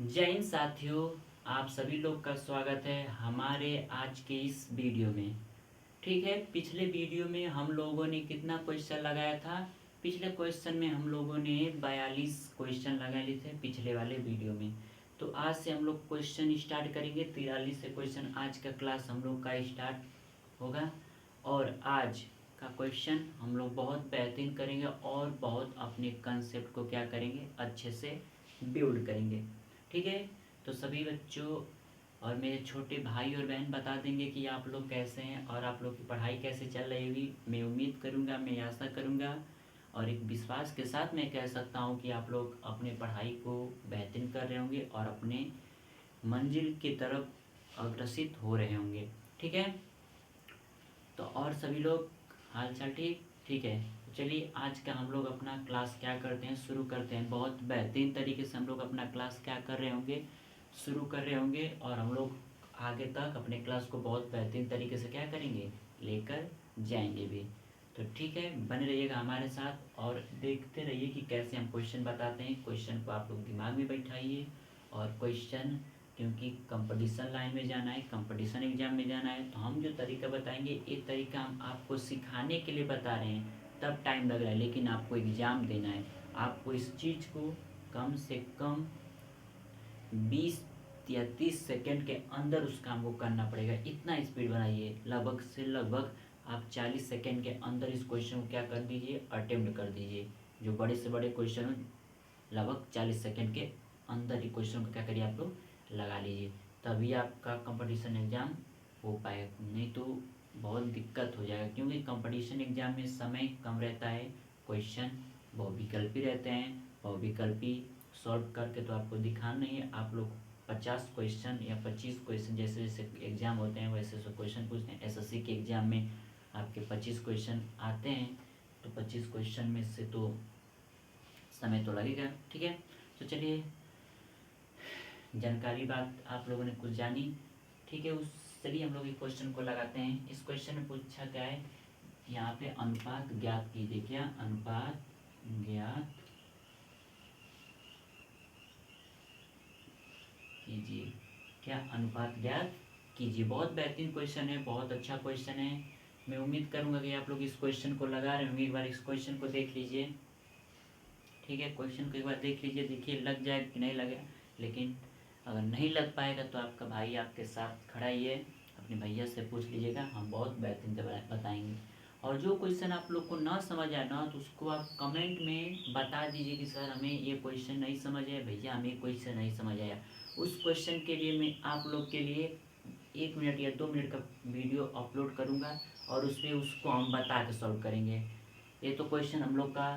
जय हिंद साथियों, आप सभी लोग का स्वागत है हमारे आज के इस वीडियो में। ठीक है, पिछले वीडियो में हम लोगों ने कितना क्वेश्चन लगाया था। पिछले क्वेश्चन में हम लोगों ने 42 क्वेश्चन लगा लिए थे पिछले वाले वीडियो में। तो आज से हम लोग क्वेश्चन स्टार्ट करेंगे। 43 से क्वेश्चन आज का क्लास हम लोग का स्टार्ट होगा। और आज का क्वेश्चन हम लोग बहुत बेहतरीन करेंगे और बहुत अपने कंसेप्ट को क्या करेंगे, अच्छे से बिल्ड करेंगे। ठीक है, तो सभी बच्चों और मेरे छोटे भाई और बहन बता देंगे कि आप लोग कैसे हैं और आप लोग की पढ़ाई कैसे चल रही होगी। मैं उम्मीद करूँगा, मैं आशा करूँगा और एक विश्वास के साथ मैं कह सकता हूँ कि आप लोग अपने पढ़ाई को बेहतरीन कर रहे होंगे और अपने मंजिल की तरफ अग्रसित हो रहे होंगे। ठीक है, तो और सभी लोग हाल चाल ठीक है। चलिए आज का हम लोग अपना क्लास क्या करते हैं, शुरू करते हैं। बहुत बेहतरीन तरीके से हम लोग अपना क्लास क्या कर रहे होंगे, शुरू कर रहे होंगे और हम लोग आगे तक अपने क्लास को बहुत बेहतरीन तरीके से क्या करेंगे, लेकर जाएंगे भी। तो ठीक है, बने रहिएगा हमारे साथ और देखते रहिए कि कैसे हम क्वेश्चन बताते हैं। क्वेश्चन को आप लोग दिमाग में बैठाइए और क्वेश्चन, क्योंकि कंपटीशन लाइन में जाना है, कंपटीशन एग्जाम में जाना है, तो हम जो तरीका बताएंगे ये तरीका हम आपको सिखाने के लिए बता रहे हैं। तब टाइम लग रहा है, लेकिन आपको एग्ज़ाम देना है। आपको इस चीज़ को कम से कम 20 या 30 सेकेंड के अंदर उस काम को करना पड़ेगा। इतना स्पीड बनाइए, लगभग से लगभग आप 40 सेकेंड के अंदर इस क्वेश्चन को क्या कर दीजिए, अटेम्प्ट कर दीजिए। जो बड़े से बड़े क्वेश्चन हो, लगभग 40 सेकेंड के अंदर ही क्वेश्चन को क्या करिए, आप लोग लगा लीजिए। तभी आपका कंपटीशन एग्ज़ाम हो पाएगा, नहीं तो बहुत दिक्कत हो जाएगा। क्योंकि कंपटीशन एग्ज़ाम में समय कम रहता है, क्वेश्चन बहुविकल्पी रहते हैं। बहुविकल्पी सॉल्व करके तो आपको दिखाना नहीं है। आप लोग 50 क्वेश्चन या 25 क्वेश्चन, जैसे जैसे एग्ज़ाम होते हैं वैसे वैसे क्वेश्चन पूछते हैं। एसएससी के एग्ज़ाम में आपके 25 क्वेश्चन आते हैं, तो 25 क्वेश्चन में से तो समय तो लगेगा। ठीक है, तो चलिए, जानकारी बात आप लोगों ने कुछ जानी। ठीक है, उस चलिए हम लोग एक क्वेश्चन को लगाते हैं। इस क्वेश्चन में पूछा क्या है, यहाँ पे अनुपात ज्ञात कीजिए। क्या अनुपात ज्ञात कीजिए, क्या अनुपात ज्ञात कीजिए। बहुत बेहतरीन क्वेश्चन है, बहुत अच्छा क्वेश्चन है। मैं उम्मीद करूंगा कि आप लोग इस क्वेश्चन को लगा रहे होंगे। एक बार इस क्वेश्चन को देख लीजिए। ठीक है, क्वेश्चन को एक बार देख लीजिए, देखिए लग जाए कि नहीं लगे। लेकिन अगर नहीं लग पाएगा तो आपका भाई आपके साथ खड़ा ही है, अपने भैया से पूछ लीजिएगा, हम बहुत बेहतरीन से बताएंगे। और जो क्वेश्चन आप लोग को ना समझ आए ना, तो उसको आप कमेंट में बता दीजिए कि सर हमें ये क्वेश्चन नहीं समझ आया, भैया हमें क्वेश्चन नहीं समझ आया। उस क्वेश्चन के लिए मैं आप लोग के लिए 1 मिनट या 2 मिनट का वीडियो अपलोड करूँगा और उसमें उसको हम बता के सॉल्व करेंगे। ये तो क्वेश्चन हम लोग का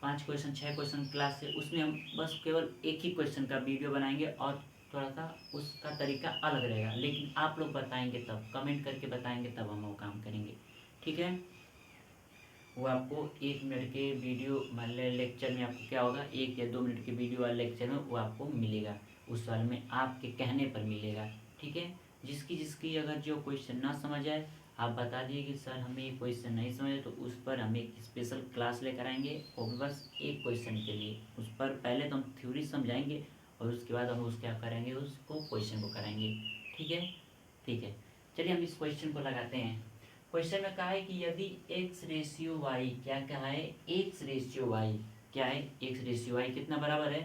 5 क्वेश्चन 6 क्वेश्चन क्लास है, उसमें हम बस केवल एक ही क्वेश्चन का वीडियो बनाएंगे और थोड़ा सा उसका तरीका अलग रहेगा। लेकिन आप लोग बताएंगे तब, कमेंट करके बताएंगे तब हम वो काम करेंगे। ठीक है, वो आपको 1 मिनट के वीडियो मतलब लेक्चर में आपको क्या होगा, 1 या 2 मिनट के वीडियो वाले लेक्चर में वो आपको मिलेगा। उस वाले में आपके कहने पर मिलेगा। ठीक है, जिसकी जिसकी अगर जो क्वेश्चन ना समझ आए, आप बता दिए कि सर हमें ये क्वेश्चन नहीं समझे, तो उस पर हम एक स्पेशल क्लास लेकर आएंगे और बस एक क्वेश्चन के लिए। उस पर पहले तो हम थ्योरी समझाएंगे और उसके बाद हम उस क्या करेंगे, उसको क्वेश्चन को कराएंगे। ठीक है, ठीक है, चलिए हम इस क्वेश्चन को लगाते हैं। क्वेश्चन में कहा है कि यदि x रेशियो वाई, क्या कहा है, x रेशियो वाई क्या है, x रेशियो वाई कितना बराबर है,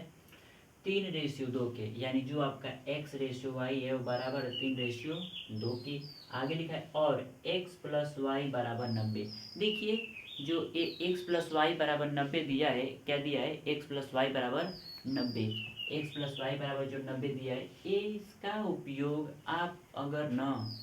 3:2 के। यानी जो आपका x रेशियो वाई है वो बराबर है 3:2 की। आगे लिखा है और x प्लस वाई बराबर 90। देखिए, जो x प्लस वाई बराबर 90 दिया है, क्या दिया है, x प्लस वाई बराबर 90। x प्लस वाई बराबर जो 90 दिया है, ये इसका उपयोग आप अगर न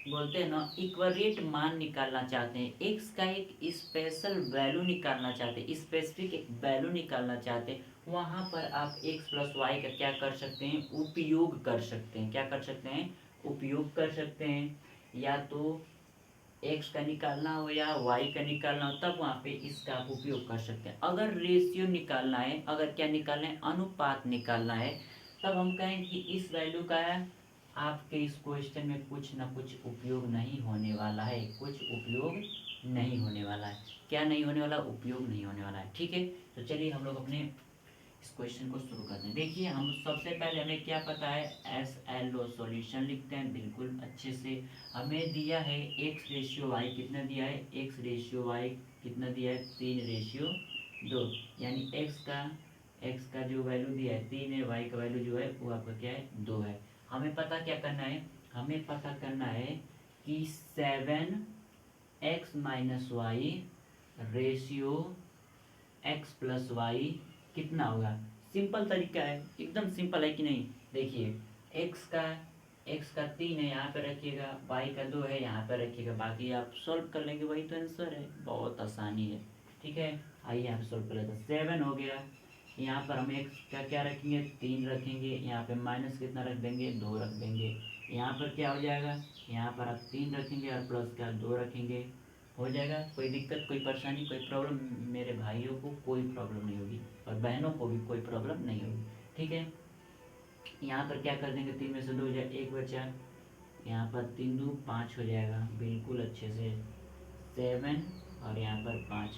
बोलते हैं ना, इक्वरेट मान निकालना चाहते हैं, एक्स का एक स्पेशल वैल्यू निकालना चाहते हैं, स्पेसिफिक एक वैल्यू निकालना चाहते हैं, वहां पर आप एक्स प्लस वाई का क्या कर सकते हैं, उपयोग कर सकते हैं। क्या कर सकते हैं, उपयोग कर सकते हैं। या तो एक्स का निकालना हो या वाई का निकालना हो, तब वहां पे इसका आप उपयोग कर सकते हैं। अगर रेशियो निकालना है, अगर क्या निकालना है, अनुपात निकालना है, तब हम कहें कि इस वैल्यू का आपके इस क्वेश्चन में कुछ ना कुछ उपयोग नहीं होने वाला है, कुछ उपयोग नहीं होने वाला है। क्या नहीं होने वाला, उपयोग नहीं होने वाला है। ठीक है, तो चलिए हम लोग अपने इस क्वेश्चन को शुरू करते हैं। देखिए हम सबसे पहले हमें क्या पता है, एस एल ओ सॉल्यूशन लिखते हैं बिल्कुल अच्छे से। हमें दिया है एक्स रेशियो वाई, कितना दिया है, एक्स रेशियो वाई कितना दिया है, 3:2, यानी एक्स का जो वैल्यू दिया है 3 है, वाई का वैल्यू जो है वो आपका क्या है 2 है। हमें पता क्या करना है, हमें पता करना है कि 7x-y रेशियो x+y कितना होगा। सिंपल तरीका है, एकदम सिंपल है कि नहीं। देखिए x का 3 है, यहाँ पे रखिएगा, y का 2 है, यहाँ पे रखिएगा, बाकी आप सॉल्व कर लेंगे, वही तो आंसर है, बहुत आसानी है। ठीक है, आइए यहाँ पे सॉल्व कर लेते हैं। 7 हो गया, यहाँ पर हम x का क्या रखेंगे, 3 रखेंगे, यहाँ पे माइनस कितना रख देंगे, 2 रख देंगे। यहाँ पर क्या हो जाएगा, यहाँ पर आप 3 रखेंगे और प्लस का 2 रखेंगे, हो जाएगा। कोई दिक्कत, कोई परेशानी, कोई प्रॉब्लम, मेरे भाइयों को कोई प्रॉब्लम नहीं होगी और बहनों को भी कोई प्रॉब्लम नहीं होगी। ठीक है, यहाँ पर क्या कर देंगे, 3 में से 2 हो जाए, 1 बचा, यहाँ पर 3 2 5 हो जाएगा बिल्कुल अच्छे से, 7 और यहाँ पर 5,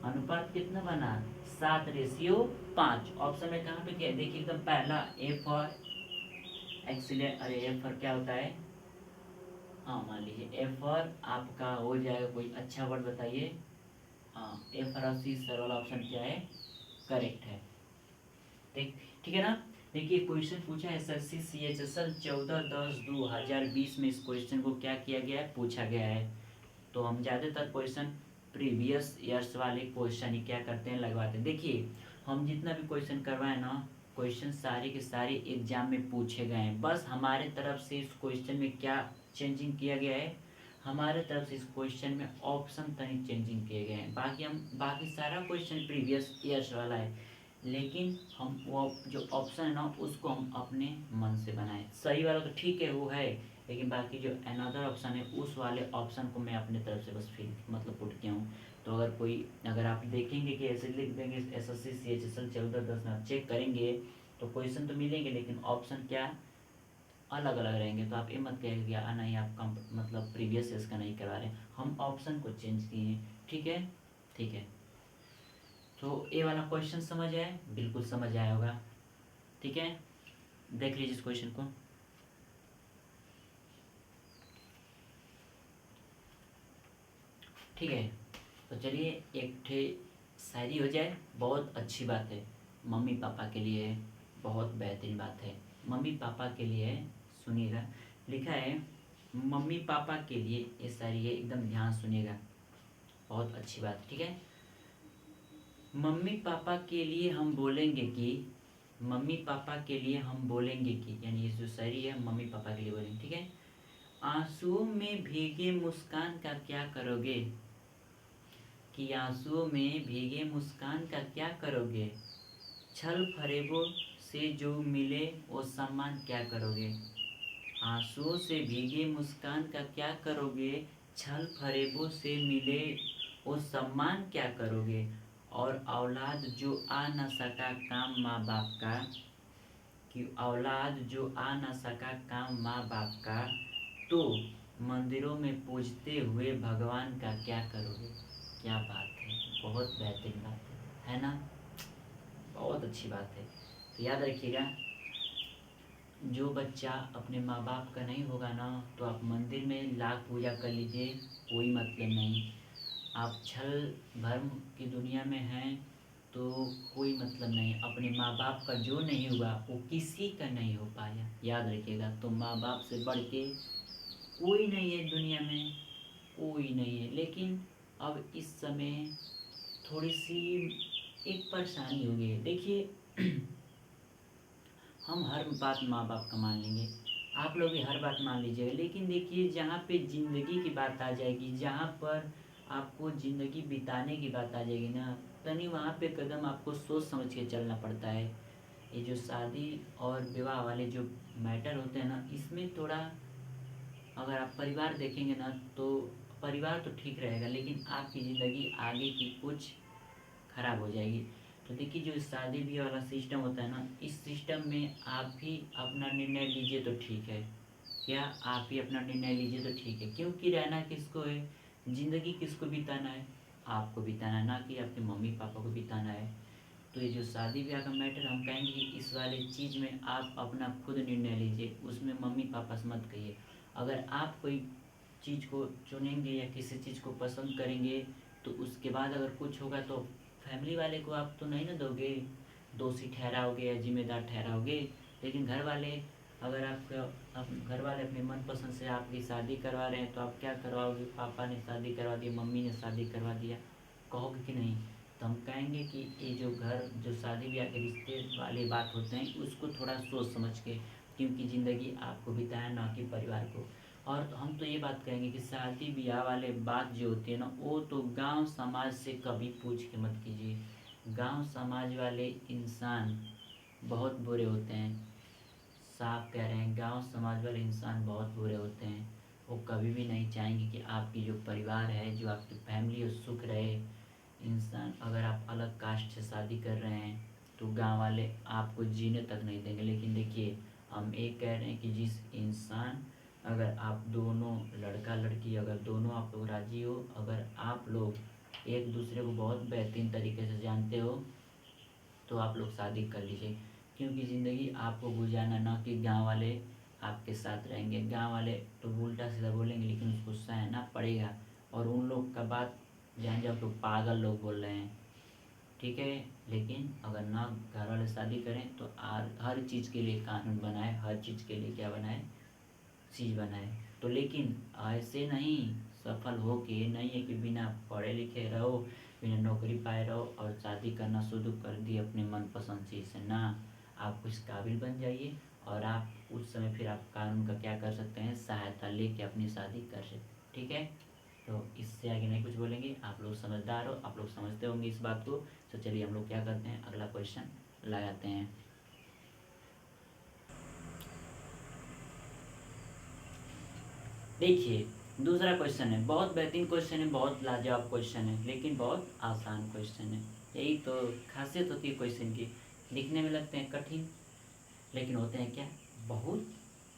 अनुपात कितना बना, 7:5। ऑप्शन में कहाँ पे क्या है, देखिए एकदम पहला ए फॉर एक्सीलेंट, अरे ए फॉर क्या होता है, हाँ मान लीजिए ए फॉर आपका हो जाएगा, कोई अच्छा वर्ड बताइए। हाँ, ए फॉर सी सर वाला ऑप्शन क्या है, करेक्ट है। ठीक है ना। देखिए क्वेश्चन पूछा है एसएससी सीएचएसएल 14/10/2020 में, इस क्वेश्चन को क्या किया गया है, पूछा गया है। तो हम ज़्यादातर क्वेश्चन प्रीवियस ईयर्स वाले क्वेश्चन ही क्या करते हैं, लगवाते हैं। देखिए हम जितना भी क्वेश्चन करवाए ना, क्वेश्चन सारे के सारे एग्जाम में पूछे गए हैं, बस हमारे तरफ से इस क्वेश्चन में क्या चेंजिंग किया गया है, हमारे तरफ से इस क्वेश्चन में ऑप्शन तक चेंजिंग किए गए हैं। बाकी सारा क्वेश्चन प्रीवियस ईयर्स वाला है, लेकिन हम वो जो ऑप्शन है ना उसको हम अपने मन से बनाए। सही वाला तो ठीक है वो है, लेकिन बाकी जो अनदर ऑप्शन है उस वाले ऑप्शन को मैं अपने तरफ से बस फिल मतलब पुट किया हूँ। तो अगर आप देखेंगे कि ऐसे लिख देंगे एसएससी सीएचएसएल 14/10 में आप चेक करेंगे तो क्वेश्चन तो मिलेंगे, लेकिन ऑप्शन क्या अलग अलग रहेंगे। तो आप ये मत कहिए कि नहीं आप कम मतलब प्रीवियस ईयर्स का नहीं करवा रहे हैं, हम ऑप्शन को चेंज किए हैं। ठीक है, ठीक है। तो ये वाला क्वेश्चन समझ आए, बिल्कुल समझ आया होगा। ठीक है, देख लीजिए इस क्वेश्चन को। ठीक है, तो चलिए एक ठे शायरी हो जाए, बहुत अच्छी बात है, मम्मी पापा के लिए बहुत बेहतरीन बात है, मम्मी पापा के लिए सुनिएगा। लिखा है मम्मी पापा के लिए, ये शायरी है, एकदम ध्यान सुनिएगा, बहुत अच्छी बात। ठीक है, मम्मी पापा के लिए हम बोलेंगे कि, मम्मी पापा के लिए हम बोलेंगे कि, यानी ये जो शायरी है मम्मी पापा के लिए बोलेंगे। ठीक है, आंसुओं में भीगे मुस्कान का क्या करोगे, कि आंसुओं में भीगे मुस्कान का क्या करोगे, छल फरेबों से जो मिले वो सम्मान क्या करोगे। आंसुओं से भीगे मुस्कान का क्या करोगे, छल फरेबों से मिले वो सम्मान क्या करोगे। और औलाद जो आ न सका काम माँ बाप का, कि औलाद जो आ न सका काम माँ बाप का, तो मंदिरों में पूजते हुए भगवान का क्या करोगे। क्या बात है, बहुत बेहतरीन बात है ना, बहुत अच्छी बात है। तो याद रखिएगा, जो बच्चा अपने माँ बाप का नहीं होगा ना, तो आप मंदिर में लाख पूजा कर लीजिए, कोई मतलब नहीं। आप छल भर्म की दुनिया में हैं तो कोई मतलब नहीं। अपने माँ बाप का जो नहीं हुआ वो किसी का नहीं हो पाया, याद रखिएगा। तो माँ बाप से बढ़ के कोई नहीं है दुनिया में, कोई नहीं है। लेकिन अब इस समय थोड़ी सी एक परेशानी हो गई है। देखिए हम हर बात माँ बाप का मान लेंगे, आप लोग भी हर बात मान लीजिएगा, लेकिन देखिए जहाँ पे ज़िंदगी की बात आ जाएगी, जहाँ पर आपको ज़िंदगी बिताने की बात आ जाएगी ना, तनी वहाँ पे कदम आपको सोच समझ के चलना पड़ता है। ये जो शादी और विवाह वाले जो मैटर होते हैं ना, इसमें थोड़ा अगर आप परिवार देखेंगे ना तो परिवार तो ठीक रहेगा, लेकिन आपकी ज़िंदगी आगे की कुछ खराब हो जाएगी। तो देखिए जो शादी ब्याह वाला सिस्टम होता है ना, इस सिस्टम में आप ही अपना निर्णय लीजिए तो ठीक है। क्या आप ही अपना निर्णय लीजिए तो ठीक है, क्योंकि रहना किसको है, ज़िंदगी किसको बिताना है, आपको बिताना है, ना कि आपके मम्मी पापा को बिताना है। तो ये जो शादी ब्याह का मैटर हम कहेंगे कि इस वाले चीज़ में आप अपना खुद निर्णय लीजिए, उसमें मम्मी पापा से मत कहिए। अगर आप कोई चीज़ को चुनेंगे या किसी चीज़ को पसंद करेंगे तो उसके बाद अगर कुछ होगा तो फैमिली वाले को आप तो नहीं ना दोगे, दोषी ठहराओगे या जिम्मेदार ठहराओगे। लेकिन घर वाले, अगर घर वाले अपने मनपसंद से आपकी शादी करवा रहे हैं तो आप क्या करवाओगे, पापा ने शादी करवा दी, मम्मी ने शादी करवा दिया, कहोगे कि नहीं। तो हम कहेंगे कि ये जो घर जो शादी ब्याह के रिश्ते वाली बात होते हैं उसको थोड़ा सोच समझ के, क्योंकि ज़िंदगी आपको बिताया ना कि परिवार को। और हम तो ये बात कहेंगे कि शादी ब्याह वाले बात जो होती है ना, वो तो गांव समाज से कभी पूछ के मत कीजिए। गांव समाज वाले इंसान बहुत बुरे होते हैं, साफ कह रहे हैं, गांव समाज वाले इंसान बहुत बुरे होते हैं। वो कभी भी नहीं चाहेंगे कि आपकी जो परिवार है, जो आपकी फैमिली है, सुख रहे। इंसान, अगर आप अलग कास्ट से शादी कर रहे हैं तो गांव वाले आपको जीने तक नहीं देंगे। लेकिन देखिए, हम एक कह रहे हैं कि जिस इंसान, अगर आप दोनों लड़का लड़की, अगर दोनों आप लोग राजी हो, अगर आप लोग एक दूसरे को बहुत बेहतरीन तरीके से जानते हो तो आप लोग शादी कर लीजिए। क्योंकि ज़िंदगी आपको गुजारना, ना कि गांव वाले आपके साथ रहेंगे। गांव वाले तो उल्टा सीधा बोलेंगे लेकिन उसको सहना पड़ेगा। और उन लोग का बात जान जाओ तो पागल लोग बोल रहे हैं, ठीक है। लेकिन अगर ना घर वाले शादी करें तो हर चीज़ के लिए कानून बनाए, हर चीज़ के लिए क्या बनाए, चीज़ बनाए। तो लेकिन ऐसे नहीं, सफल हो के नहीं है कि बिना पढ़े लिखे रहो, बिना नौकरी पाए रहो और शादी करना शुरू कर दिए अपने मनपसंद चीज़ से ना। आप कुछ काबिल बन जाइए और आप उस समय फिर आप कानून का क्या कर सकते हैं, सहायता लेके अपनी शादी कर सकते, ठीक है। तो इससे आगे नहीं कुछ बोलेंगे, आप लोग समझदार हो, आप लोग समझते होंगे इस बात को। तो चलिए हम लोग क्या करते हैं, अगला क्वेश्चन लगाते हैं। देखिए, दूसरा क्वेश्चन है, बहुत बेहतरीन क्वेश्चन है, बहुत लाजवाब क्वेश्चन है, लेकिन बहुत आसान क्वेश्चन है। यही तो खासियत होती है क्वेश्चन की, लिखने में लगते हैं कठिन लेकिन होते हैं क्या, बहुत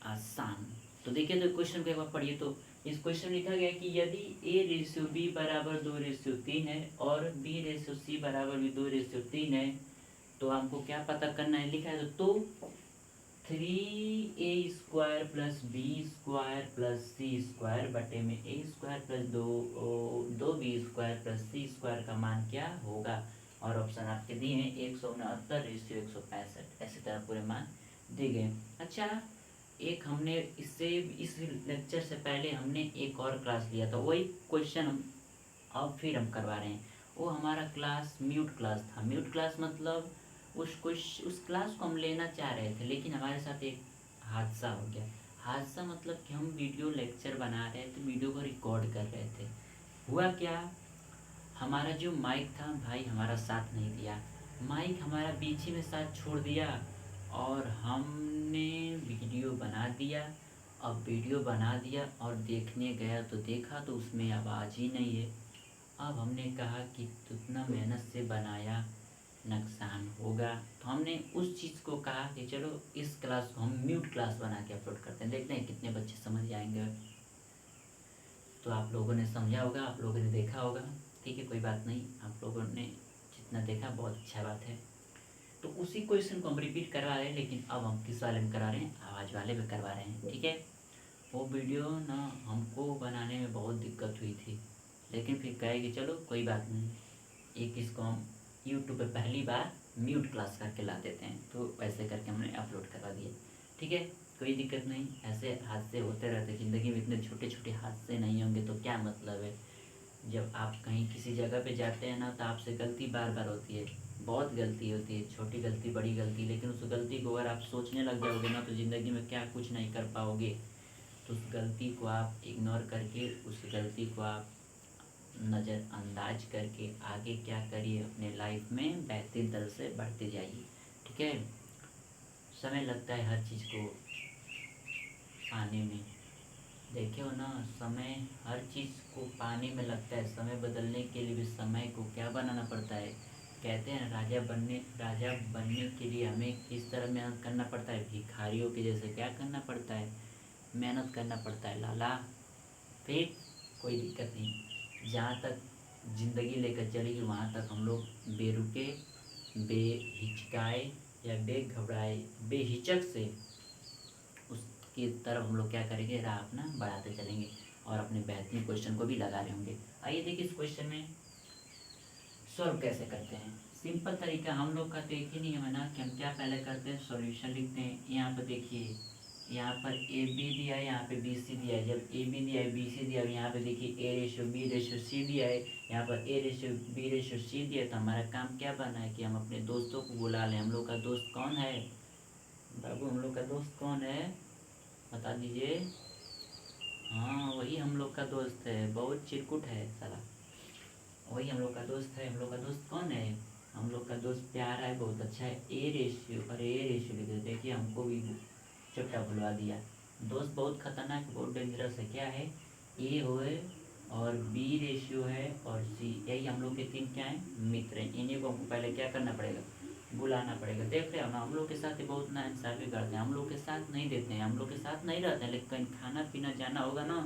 आसान। तो देखिए, तो क्वेश्चन को एक बार पढ़िए। तो इस क्वेश्चन में लिखा गया है कि यदि A/B बराबर 2/3 है और B/C बराबर भी 2/3 है तो हमको क्या पता करना है, लिखा है तो 3A² plus B² plus C² बटे में A² plus 2B² plus C² का मान क्या होगा। और ऑप्शन आपके दिए हैं 169:165, ऐसी तरह पूरे मान दिए गए। अच्छा, एक हमने इससे इस लेक्चर से पहले हमने एक और क्लास लिया था, वही क्वेश्चन हम अब फिर हम करवा रहे हैं। वो हमारा क्लास म्यूट क्लास था। म्यूट क्लास मतलब उस क्लास को हम लेना चाह रहे थे लेकिन हमारे साथ एक हादसा हो गया। हादसा मतलब कि हम वीडियो लेक्चर बना रहे थे, वीडियो को रिकॉर्ड कर रहे थे। हुआ क्या, हमारा जो माइक था भाई हमारा साथ नहीं दिया, माइक हमारा बीच ही में साथ छोड़ दिया और हमने वीडियो बना दिया। अब वीडियो बना दिया और देखने गया तो देखा तो उसमें आवाज़ ही नहीं है। अब हमने कहा कि तू इतना मेहनत से बनाया, नुकसान होगा। तो हमने उस चीज़ को कहा कि चलो इस क्लास को हम म्यूट क्लास बना के अपलोड करते हैं, देखते हैं कितने बच्चे समझ जाएंगे। तो आप लोगों ने समझा होगा, आप लोगों ने देखा होगा, ठीक है, कोई बात नहीं, आप लोगों ने जितना देखा बहुत अच्छा बात है। तो उसी क्वेश्चन को हम रिपीट करवा रहे हैं, लेकिन अब हम किस वाले में करा रहे हैं, आवाज़ वाले में करवा रहे हैं, ठीक है। वो वीडियो ना हमको बनाने में बहुत दिक्कत हुई थी, लेकिन फिर कहे कि चलो कोई बात नहीं, एक इसको हम यूट्यूब पे पहली बार म्यूट क्लास करके ला देते हैं। तो वैसे करके हमने अपलोड करवा दिए, ठीक है, कोई दिक्कत नहीं। ऐसे हादसे होते रहते ज़िंदगी में, इतने छोटे छोटे हादसे नहीं होंगे तो क्या मतलब है। जब आप कहीं किसी जगह पे जाते हैं ना तो आपसे गलती बार बार होती है, बहुत गलती होती है, छोटी गलती बड़ी गलती, लेकिन उस गलती को अगर आप सोचने लग जाओगे ना तो ज़िंदगी में क्या कुछ नहीं कर पाओगे। तो उस गलती को आप इग्नोर करके, उस गलती को आप नज़रअंदाज करके आगे क्या करिए, अपने लाइफ में बेहतरीन तरह से बढ़ते जाइए, ठीक है। समय लगता है हर चीज़ को पाने में, देखे हो ना, समय हर चीज़ को पाने में लगता है। समय बदलने के लिए भी समय को क्या बनाना पड़ता है, कहते हैं राजा बनने के लिए हमें किस तरह मेहनत करना पड़ता है, भिखारियों के जैसे क्या करना पड़ता है, मेहनत करना पड़ता है लाला। फिर कोई दिक्कत नहीं, जहाँ तक ज़िंदगी लेकर चलेगी वहाँ तक हम लोग बेरुके बेहिचकाए या बेघबराए, बेहिचक से उसकी तरफ हम लोग क्या करेंगे, राह अपना बढ़ाते चलेंगे और अपने बेहतरीन क्वेश्चन को भी लगा रहे होंगे। आइए देखिए इस क्वेश्चन में सॉल्व कैसे करते हैं। सिंपल तरीका हम लोग का तो एक ही नियम है ना कि हम क्या पहले करते हैं, सॉल्यूशन लिखते हैं। यहाँ पर देखिए, यहाँ पर ए बी दिया है, यहाँ पे बी सी दिया है। जब ए बी दिया है, बी सी दिया है, यहाँ पे देखिए A ratio B ratio C दिया है, यहाँ पर A ratio B ratio C दिया है। तो हमारा काम क्या बना है कि हम अपने दोस्तों को बुला लें। हम लोग का दोस्त कौन है बाबू, हम लोग का दोस्त कौन है, बता दीजिए। हाँ वही हम लोग का दोस्त है, बहुत चिरकुट है साला, वही हम लोग का दोस्त है। हम लोग का दोस्त कौन है, हम लोग का दोस्त प्यारा है, बहुत अच्छा है। ए रेशियो, अरे ए रेशियो लिख देते, देखिए हमको भी चुपटा बुलवा दिया। दोस्त बहुत खतरनाक, बहुत डेंजरस है। क्या है, ए हो है और बी रेशियो है और सी, यही हम लोग के तीन क्या है, मित्र हैं। इन्हीं को हमको पहले क्या करना पड़ेगा, बुलाना पड़ेगा। देख रहे हो ना, हम लोग के साथ ही बहुत नाइंसाफी करते हैं, हम लोग के साथ नहीं देते हैं, हम लोग के साथ नहीं रहते हैं। लेकिन कहीं खाना पीना जाना होगा ना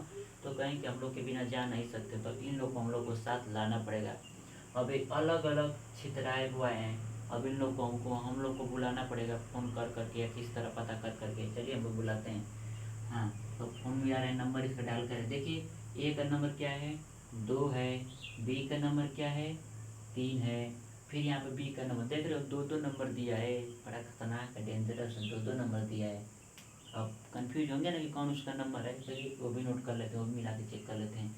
तो कहीं कि हम लोग के बिना जा नहीं सकते, तो इन लोग को हम लोग को साथ लाना पड़ेगा। अब एक अलग अलग छितराए हुए हैं, अब इन लोग को हम लोग को बुलाना पड़ेगा फ़ोन कर करके या किस तरह पता कर करके। चलिए हम लोग बुलाते हैं। हाँ तो फ़ोन में आ रहा है, नंबर इसका डाल कर, देखिए ए का नंबर क्या है, 2 है, बी का नंबर क्या है, 3 है, फिर यहाँ पे बी का नंबर देख रहे हो, दो दो नंबर दिया है। बड़ा खतरनाक है, डेंजरस है, दो दो नंबर दिया है। अब कंफ्यूज होंगे ना कि कौन उसका नंबर है, चलिए वो भी नोट कर लेते हैं, वो भी मिला के चेक कर लेते हैं।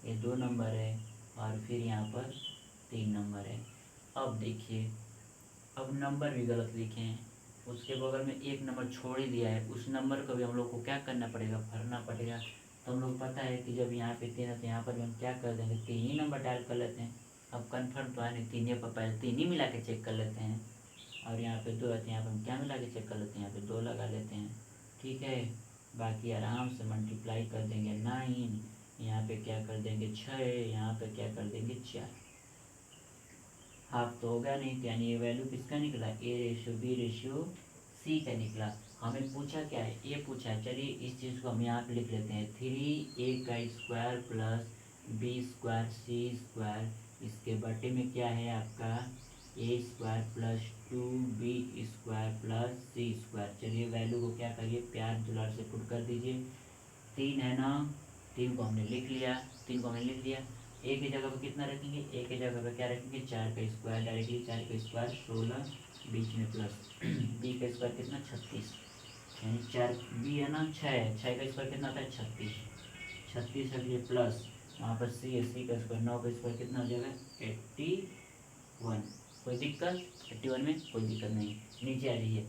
ये 2 नंबर है और फिर यहाँ पर 3 नंबर है। अब देखिए, अब नंबर भी गलत लिखे हैं, उसके बगल में एक नंबर छोड़ ही दिया है, उस नंबर को भी हम लोग को क्या करना पड़ेगा, भरना पड़ेगा। तो हम लोग पता है कि जब यहाँ पे 3 है तो यहाँ पर भी हम क्या कर देंगे, 3 ही नंबर डायल कर लेते हैं। अब कन्फर्म तो है नहीं, 3 पर पहले 3 ही मिला के चेक कर लेते हैं। और यहाँ पे 2 है तो यहाँ पर हम क्या मिला के चेक कर लेते हैं, यहाँ पे 2 लगा लेते हैं, ठीक है। बाकी आराम से मल्टीप्लाई कर देंगे 9, यहाँ पे क्या कर देंगे 6, यहाँ पे क्या कर देंगे 4। हाफ तो होगा नहीं, तो यानी ये वैल्यू किसका निकला, A ratio B ratio C का निकला। हमें पूछा क्या है, ये पूछा है। चलिए इस चीज़ को हम यहाँ पे लिख लेते हैं, 3a का square plus B square C square, इसके बटे में क्या है आपका A square plus 2b square plus C square. चलिए वैल्यू को क्या करिए, प्यार दुलार से पुट कर दीजिए। 3 है ना, 3 को हमने लिख लिया, 3 को हमने लिख लिया। ए की जगह पर कितना रखेंगे, ए की जगह पर क्या रखेंगे, 4 का स्क्वायर, डायरेक्टली 4 का स्क्वायर 16, बीच में प्लस बी का स्क्वायर कितना 36, यानी 4 बी है ना 6 है, 6 का स्क्वायर कितना होता है 36, 36 रख लिए प्लस वहाँ पर सी है, सी का स्क्वायर 9 का स्क्वायर कितना हो जाएगा 81। कोई दिक्कत, 81 में कोई दिक्कत नहीं। नीचे आ जाइए,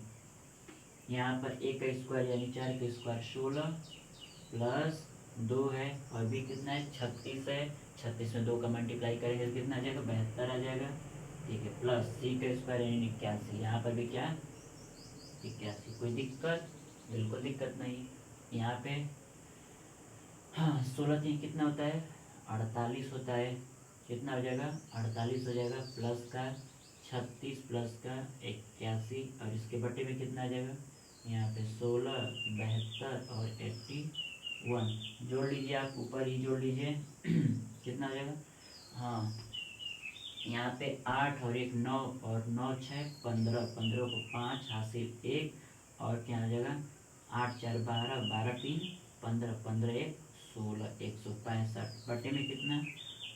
यहाँ पर ए का स्क्वायर यानी 4 का स्क्वायर 16 प्लस 2 है और भी कितना है 36 है, 36 में 2 का मल्टीप्लाई करेंगे तो कितना आ जाएगा 72 आ जाएगा, ठीक है। प्लस सी का स्क्वायर यानी 81, यहाँ पर भी क्या 81, कोई दिक्कत, बिल्कुल दिक्कत नहीं। यहाँ पे हाँ 16 3 कितना होता है 48 होता है, कितना हो जाएगा 48 हो जाएगा, प्लस का 36 प्लस का 81 और इसके बटे में कितना आ जाएगा, यहाँ पे 16 72 और 81 जोड़ लीजिए, आप ऊपर ही जोड़ लीजिए कितना हो जाएगा, हाँ यहाँ पे 8 और 1 9 और 9 6 15, 15 को 5 हासिल 1 और क्या आ जाएगा 8 4 12, 12 3 15, 15 1 16, 165 बटे में कितना,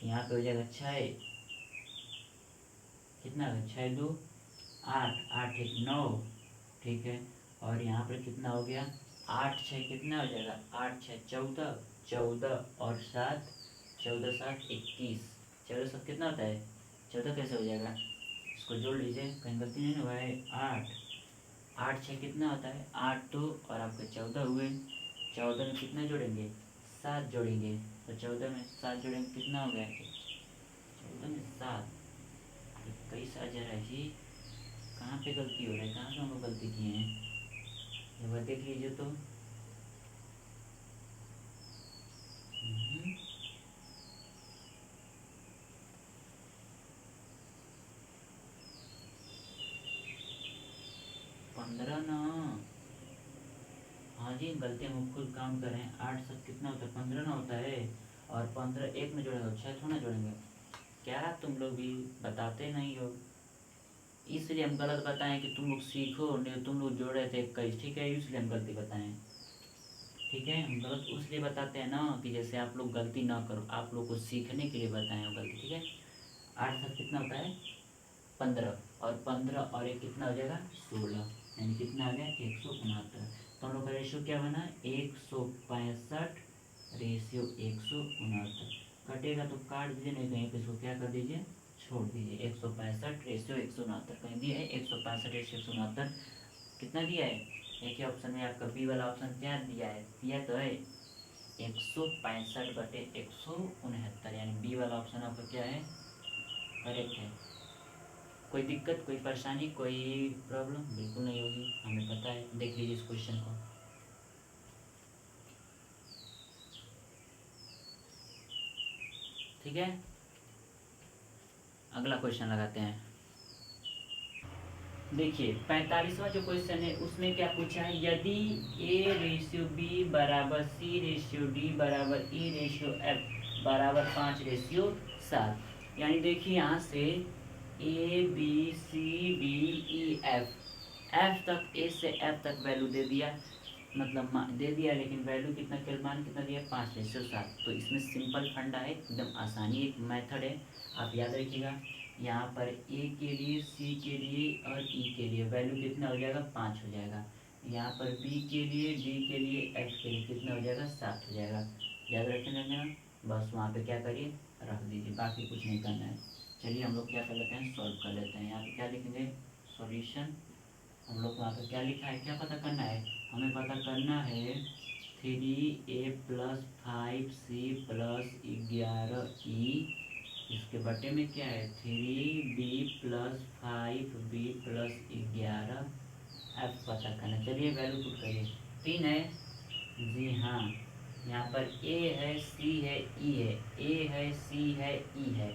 यहाँ पे हो जाएगा 6, कितना होगा 6 2 8, 8 1 9, ठीक है। और यहाँ पर कितना हो गया 8 6 कितना हो जाएगा 8 6 14, 14 और 7 14 7 21, 14 7 कितना होता है 14 कैसे हो जाएगा, इसको जोड़ लीजिए कहीं गलती नहीं ना हुआ है। 8 8 6 कितना होता है 8 2 और आपके 14 हुए, 14 में कितना जोड़ेंगे 7 जोड़ेंगे, तो 14 में 7 जोड़ेंगे कितना हो गया 14 में 7, 21 आ जा रहा है जी। कहाँ पे गलती हो रहा है, कहाँ से हम लोग गलती किए हैं, एक बार देख लीजिए तो। हम्म, 15 ना, हाँ जी गलती हम खुद काउंट कर रहे हैं, 8 7 कितना होता है 15 ना होता है, और 15 एक में जोड़ेंगे 6 थोड़ा जोड़ेंगे, क्या तुम लोग भी बताते नहीं हो, इसलिए हम गलत बताएं कि तुम लोग सीखो, नहीं तुम लोग जोड़ रहे थे 21, ठीक है, इसलिए हम गलती बताएं। ठीक है, हम गलत उसलिए बताते हैं ना कि जैसे आप लोग गलती ना करो, आप लोग को सीखने के लिए बताएं हो गलती। ठीक है, 8 सात कितना होता है 15, और 15 और एक कितना हो जाएगा 16, यानी कितना आ गया 169। तो हम लोग का रेशियो क्या बना 165 रेशियो 169। कटेगा तो काट दीजिए, नहीं कहीं पे इसको क्या कर दीजिए छोड़ दीजिए। 165 रेशियो 169 कहीं दिया है 165 रेशियो 169 कितना दिया है। एक ही ऑप्शन में आपका बी वाला ऑप्शन क्या दिया है, दिया तो है 165/169, यानी बी वाला ऑप्शन आपका क्या है करेक्ट है। कोई दिक्कत, कोई परेशानी, कोई प्रॉब्लम बिल्कुल नहीं होगी, हमें पता है। देख लीजिए इस क्वेश्चन को। ठीक है, अगला क्वेश्चन लगाते हैं। देखिए 45वां जो क्वेश्चन है उसमें क्या पूछा है, यदि a रेशियो b बराबर c रेशियो d बराबर e रेशियो f बराबर 5 रेशियो 7, यानी देखिए यहाँ से a b c d e f तक, a से f तक वैल्यू दे दिया, मतलब दे दिया, लेकिन वैल्यू कितना मान कितना दिया 5 रेशियो 7। तो इसमें सिंपल फंडा है, एकदम आसानी एक मेथड है, आप याद रखिएगा। यहाँ पर ए के लिए, सी के लिए और ई के लिए वैल्यू कितना हो जाएगा 5 हो जाएगा। यहाँ पर बी के लिए, डी के लिए, एफ के लिए कितना हो जाएगा 7 हो जाएगा। याद रखें ना, बस वहाँ पे क्या करिए रख दीजिए, बाकी कुछ नहीं करना है। चलिए हम लोग क्या कर लेते हैं सॉल्व कर लेते हैं। यहाँ पे क्या लिखेंगे सॉल्यूशन, हम लोग वहाँ पे क्या लिखा है क्या पता करना है, हमें पता करना है 3a + 5c + 11e, इसके बटे में क्या है 3b + 5b + 11 f पता करना। चलिए वैल्यू पुट करिए, 3 है जी हाँ, यहाँ पर a है c है e है, a है c है e है,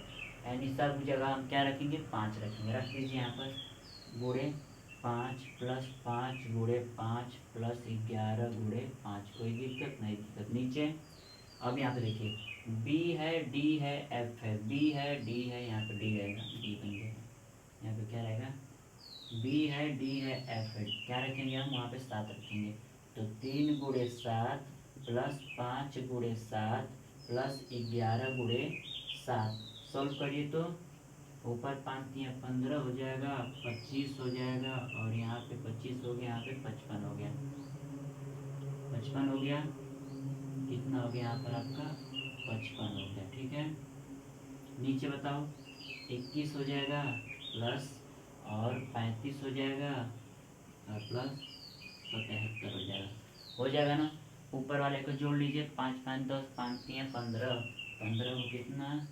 यानी सब जगह हम क्या रखेंगे 5 रखेंगे। रख दीजिए यहाँ पर गुणे 5 + 5 गुणे 5 + 11 गुणे 5, कोई दिक्कत नहीं दिक्कत। नीचे अब यहाँ पे देखिए b है d है f है, b है d है, यहाँ पे d रहेगा, d बन जाएगा। यहाँ पे क्या रहेगा b है d है f है, क्या रखेंगे हम वहाँ पे 7 रखेंगे। तो 3 × 7 + 5 × 7 + 11 × 7, सॉल्व करिए तो ऊपर 5 × 15 हो जाएगा, 25 हो जाएगा, और यहाँ पे 25 हो गया, यहाँ पे 55 हो गया, 55 हो गया, कितना हो गया यहाँ पर आपका 55 हो गया। ठीक है, नीचे बताओ 21 हो जाएगा प्लस और 35 हो जाएगा और प्लस 77 हो जाएगा ना। ऊपर वाले को जोड़ लीजिए, 5 5 10, 5 3 15, 15 को कितना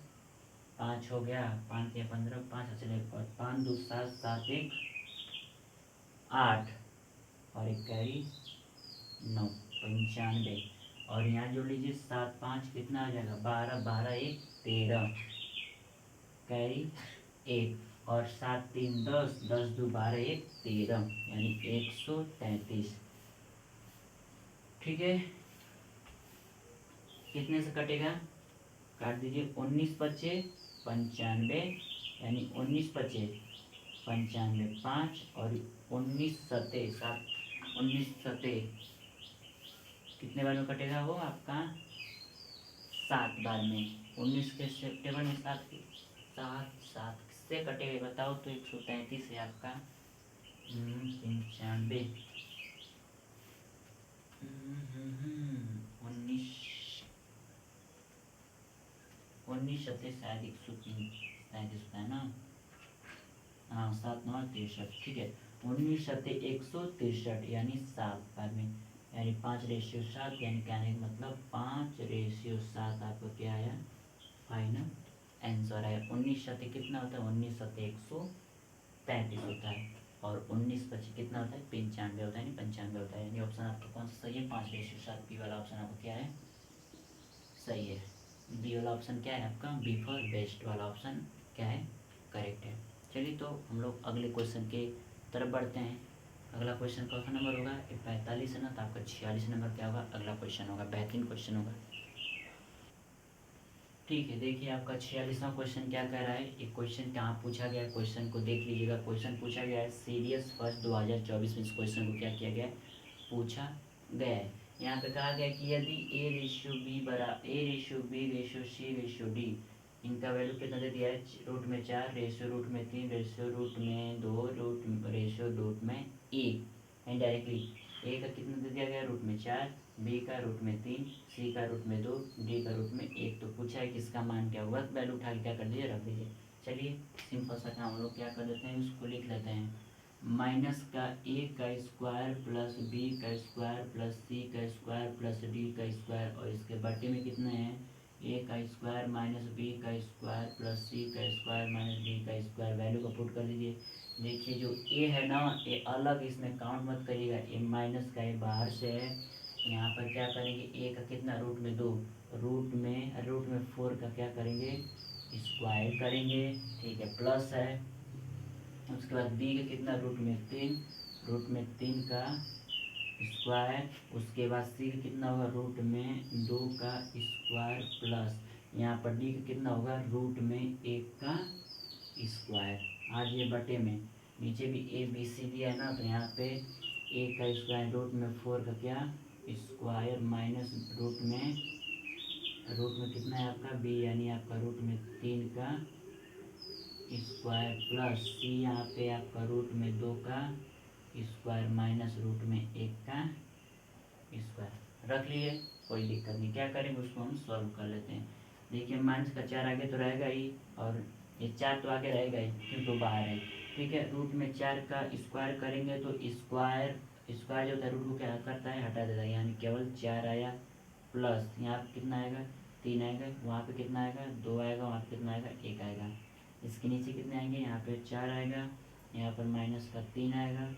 5 हो गया, 5 3 15, 5 चले, और 5 2 7, 7 1 8, और एक कैरी 9, 95, और यहाँ जोड़ लीजिए 7 5 कितना आ जाएगा 12, 12 1 13, कैरी 1, और 7 3 10, 10 2 12 1 13, यानी 133। ठीक है, कितने से कटेगा काट दीजिए, 19 बचे 95, यानी 19 बचे 95 5, और 19 सते 7, 19 सते कितने बार में कटेगा वो आपका 7 बार में। 19 के टेबल में 7 7 किससे कटेगा बताओ तो 133 है आपका 95, 19 सते शायद 133 होता है ना, हाँ 7 9 63, ठीक है 19 सते 163, यानी 7 बार में, यानी 5 रेशियो 7, यानी कहने का मतलब 5 रेशियो 7 आपको क्या आया फाइनल आंसर है। 19 सते कितना होता है 19 सते 133 होता है, और 19 पचे कितना होता है 95 होता है, यानी 95 होता है, यानी ऑप्शन आपका कौन सा सही है 5 रेशियो 7, बी वाला ऑप्शन आपका क्या है सही है। बी वाला ऑप्शन क्या है आपका बी फॉर बेस्ट वाला ऑप्शन क्या है करेक्ट है। चलिए तो हम लोग अगले क्वेश्चन के तरफ बढ़ते हैं। अगला क्वेश्चन कौन सा नंबर होगा 45 है ना, तो आपका 46 नंबर क्या होगा अगला क्वेश्चन होगा, बेहतरीन क्वेश्चन होगा। ठीक है, देखिए आपका 46वां क्वेश्चन क्या कह रहा है। एक क्वेश्चन कहाँ पूछा गया है, क्वेश्चन को देख लीजिएगा। क्वेश्चन पूछा गया है सीरियस फर्स्ट 2024 में। इस क्वेश्चन को क्या किया गया है, पूछा गया है। यहाँ पे कहा गया कि यदि ए रेशियो बी बरा A ratio B ratio C ratio D, इनका वैल्यू कितना दे दिया है, रूट में 4 रेशियो रूट में 3 रेशियो रूट में 2 रूट रेशियो रूट में 1। इनडायरेक्टली ए का कितना दे दिया गया, रूट में 4, बी का रूट में 3, सी का रूट में 2, डी का रूट में 1। तो पूछा है कि इसका मान क्या होगा, वैल्यू उठा के क्या कर दीजिए, रख दीजिए। चलिए सिंपल सा काम हम लोग क्या कर देते हैं, उसको लिख लेते हैं। माइनस का ए का स्क्वायर प्लस बी का स्क्वायर प्लस सी का स्क्वायर प्लस डी का स्क्वायर, और इसके बटे में कितने हैं, ए का स्क्वायर माइनस बी का स्क्वायर प्लस सी का स्क्वायर माइनस डी का स्क्वायर। वैल्यू को पुट कर दीजिए। देखिए जो ए है ना, ये अलग, इसमें काउंट मत करिएगा, ए माइनस का ये बाहर से है। यहाँ पर क्या करेंगे, ए का कितना, रूट में 2, रूट में 4 का क्या करेंगे, स्क्वायर करेंगे। ठीक है, प्लस है। उसके बाद बी का कितना, रूट में 3 का स्क्वायर। उसके बाद सी का कितना होगा, रूट में 2 का स्क्वायर प्लस यहाँ पर डी का कितना होगा, रूट में 1 का स्क्वायर। आज ये बटे में नीचे भी ए बी सी दिया है ना, तो यहाँ पे ए का स्क्वायर रूट में 4 का क्या स्क्वायर माइनस रूट में कितना है आपका बी, यानी आपका रूट में 3 का स्क्वायर प्लस सी यहाँ पे आपका रूट में 2 का स्क्वायर माइनस रूट में 1 का स्क्वायर। रख लिए, कोई दिक्कत नहीं। क्या करेंगे, उसको हम सॉल्व कर लेते हैं। देखिए माइनस का 4 आगे तो रहेगा ही, और ये 4 तो आगे रहेगा ही क्योंकि बाहर है। ठीक है, रूट में 4 का स्क्वायर करेंगे तो स्क्वायर जो होता है रूट को क्या करता है, हटा देता है, यानी केवल 4 आया प्लस यहाँ पे कितना आएगा, 3 आएगा, वहाँ पे कितना आएगा, 2 आएगा, वहाँ पे कितना आएगा, 1 आएगा। इसके नीचे कितने आएंगे, यहाँ पे 4 आएगा, यहाँ पर माइनस का 3 आएगा,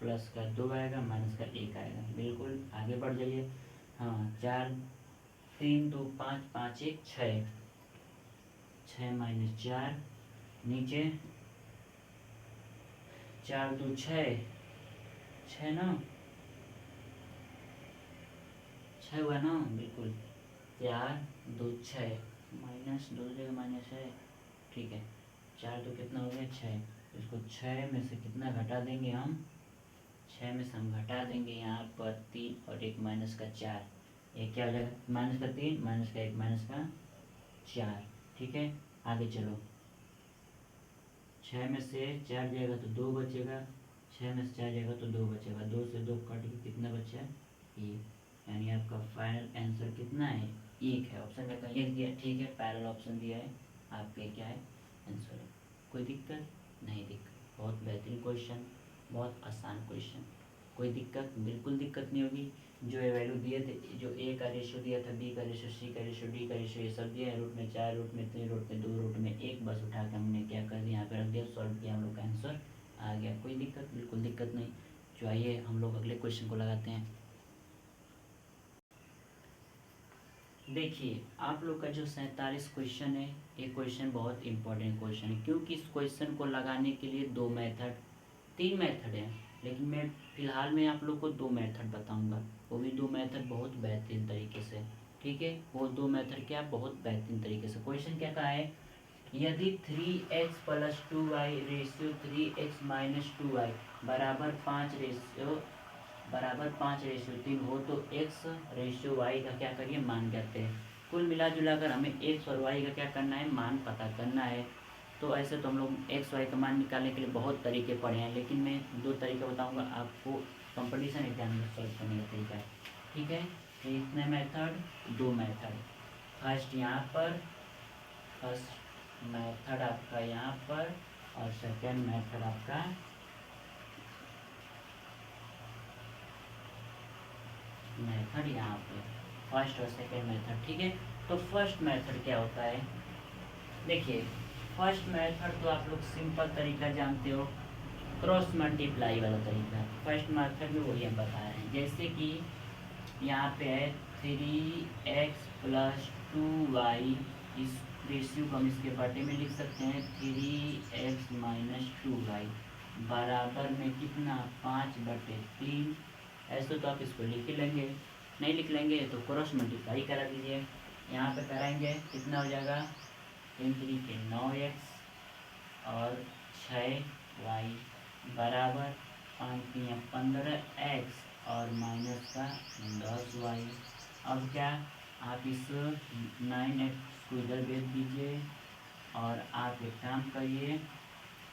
प्लस का 2 आएगा, माइनस का 1 आएगा। बिल्कुल आगे बढ़ जाइए। हाँ, 4 3 2 5 5 1 6, 6 माइनस 4, नीचे 4 2 6, 6 ना, 6 हुआ ना, बिल्कुल 4 2 6, माइनस 2 जगह माइनस है। ठीक है, 4 तो कितना हो गया, 6। इसको 6 में से कितना घटा देंगे हम, 6 में से हम घटा देंगे यहाँ पर 3 और 1 माइनस का 4। ये क्या हो जाएगा, माइनस का 3 माइनस का 1 माइनस का 4। ठीक है, आगे चलो। 6 में से 4 जाएगा तो 2 बचेगा, 6 में से 4 जाएगा तो 2 बचेगा, 2 से 2 कट के कितना बचा है, 1। यानी आपका फाइनल आंसर कितना है, 1 है। ऑप्शन में कहीं 1 दिया, ठीक है, पैरेलल ऑप्शन दिया है, आपके क्या है, आंसर है। कोई दिक्कत नहीं, दिक्कत बहुत बेहतरीन क्वेश्चन, बहुत आसान क्वेश्चन, कोई दिक्कत बिल्कुल दिक्कत नहीं होगी। जो ये वैल्यू दिए थे, जो ए का रेशियो दिया था, बी का रेशियो, सी का रेशियो, डी का रेशियो, ये सब दिया है। रूट में 4, रूट में 3, रूट में 2, रूट में 1, बस उठा के हमने क्या कर दिया, यहाँ पे रख दिया, सॉल्व किया, हम लोग का आंसर आ गया। कोई दिक्कत बिल्कुल दिक्कत नहीं। जो आइए हम लोग अगले क्वेश्चन को लगाते हैं। देखिए आप लोग का जो 47 क्वेश्चन है, ये क्वेश्चन बहुत इंपॉर्टेंट क्वेश्चन है, क्योंकि इस क्वेश्चन को लगाने के लिए 3 मेथड है, लेकिन मैं फिलहाल में आप लोग को 2 मेथड बताऊंगा। वो भी 2 मेथड बहुत बेहतरीन तरीके से। ठीक है, वो 2 मेथड क्या, बहुत बेहतरीन तरीके से। क्वेश्चन क्या कहा है, यदि 3x plus 2y ratio 3x minus 2y बराबर 5 रेशियो 3 हो तो x रेशियो y का क्या करिए, मान करते हैं। कुल मिला जुला कर हमें x और y का क्या करना है, मान पता करना है। तो ऐसे तो हम लोग x y का मान निकालने के लिए बहुत तरीके पढ़े हैं, लेकिन मैं 2 तरीके बताऊंगा आपको, कंपटीशन एग्जाम में सॉल्व करने का तरीका। ठीक है, तो इतने मेथड, 2 मेथड। फर्स्ट मेथड आपका यहाँ पर, और सेकेंड मेथड आपका मेथड यहाँ पे, फर्स्ट और सेकेंड मेथड। ठीक है, तो फर्स्ट मेथड क्या होता है, देखिए फर्स्ट मेथड तो आप लोग सिंपल तरीका जानते हो, क्रॉस मल्टीप्लाई वाला तरीका। फर्स्ट मेथड में वही हम बता रहे हैं, जैसे कि यहाँ पे है 3x प्लस 2y, इस रेशियो को हम इसके बटे में लिख सकते हैं, 3x माइनस 2y बराबर में कितना, 5/3। ऐसे तो आप इसको लिख ही लेंगे, नहीं लिख लेंगे तो क्रॉस मल्टीप्लाई करा दीजिए। यहाँ पे कराएंगे कितना हो जाएगा, 3 3 के 9x और 6y बराबर 5 3 15x और माइनस का 10y। अब क्या आप इस 9x को इधर भेज दीजिए और आप एक काम करिए,